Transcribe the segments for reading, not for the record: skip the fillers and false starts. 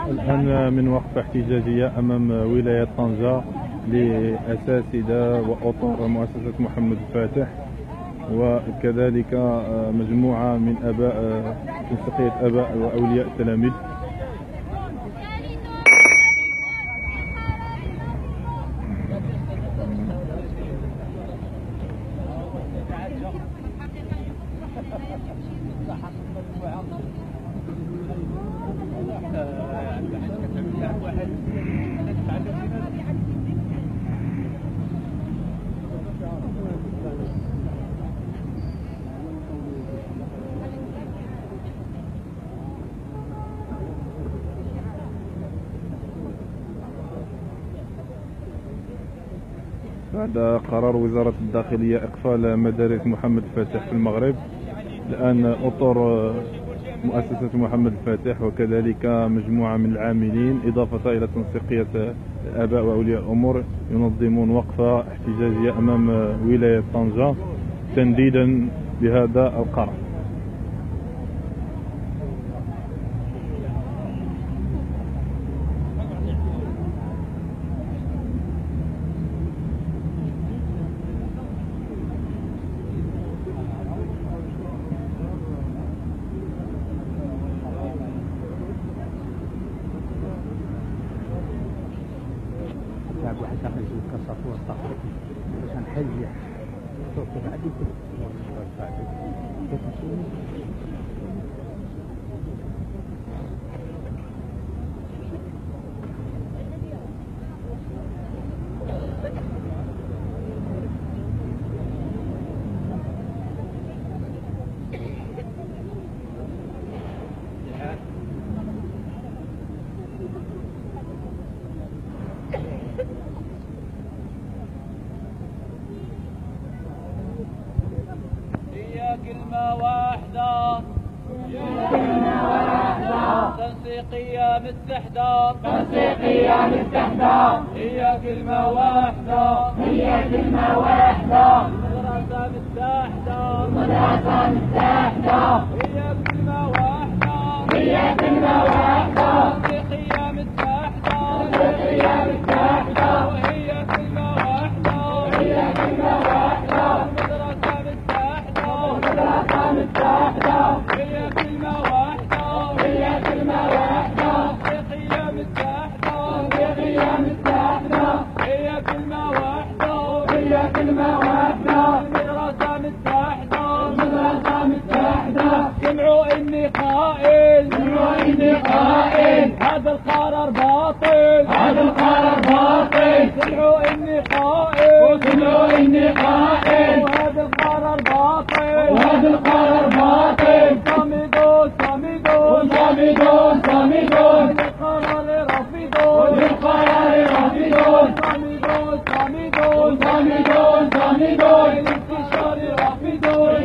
الآن من وقفة احتجاجية أمام ولاية طنجة لأساتذة وأطر مؤسسة محمد الفاتح، وكذلك مجموعة من تنسيقية آباء وأولياء التلاميذ. بعد قرار وزارة الداخلية إقفال مدارس محمد الفاتح في المغرب، الآن أطر مؤسسة محمد الفاتح وكذلك مجموعة من العاملين إضافة إلى تنسيقية آباء وأولياء الأمور ينظمون وقفة احتجاجية أمام ولاية طنجة تنديدا بهذا القرار. واحدة تنسيقية متحدة هي كلمة واحدة مدرسة متحدة هي كلمة واحدة تنسيقية متحدة وهي كلمة واحدة مدرسة متحدة هي كلمة واحدة تنسيقية متحدة هي كلمة واحدة مدرسة متحدة سمعوا إني قائل هذا القرار باطل سمعوا إني قائل وهذا القرار باطل صامدون للقرار رافضون صامدون للانتشار رافضون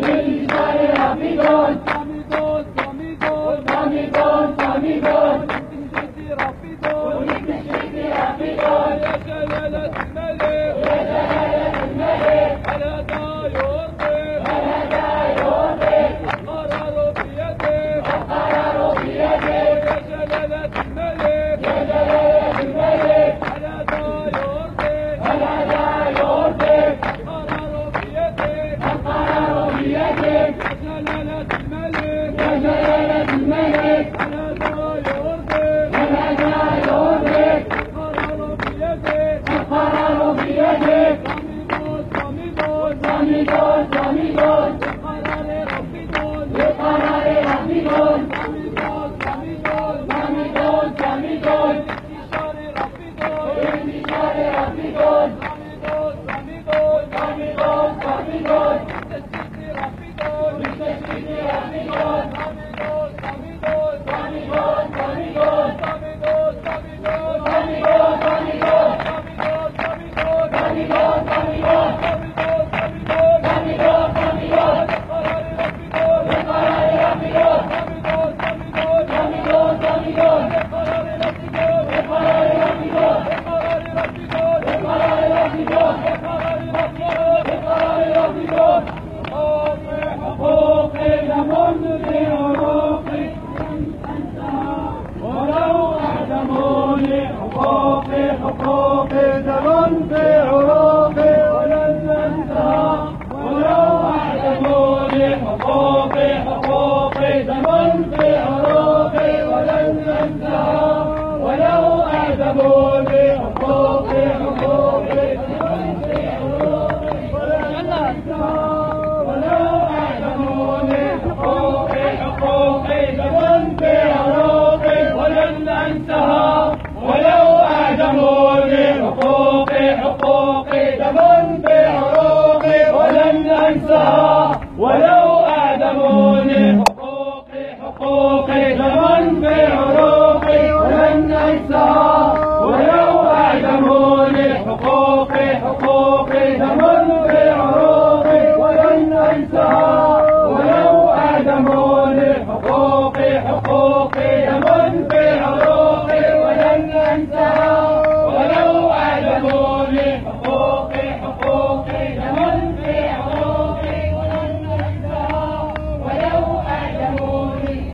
ولو أعدموني حقوقي لمن في عروقي ولن أنساها ولو أعدموني حقوقي لمن في عروقي ولن أنساها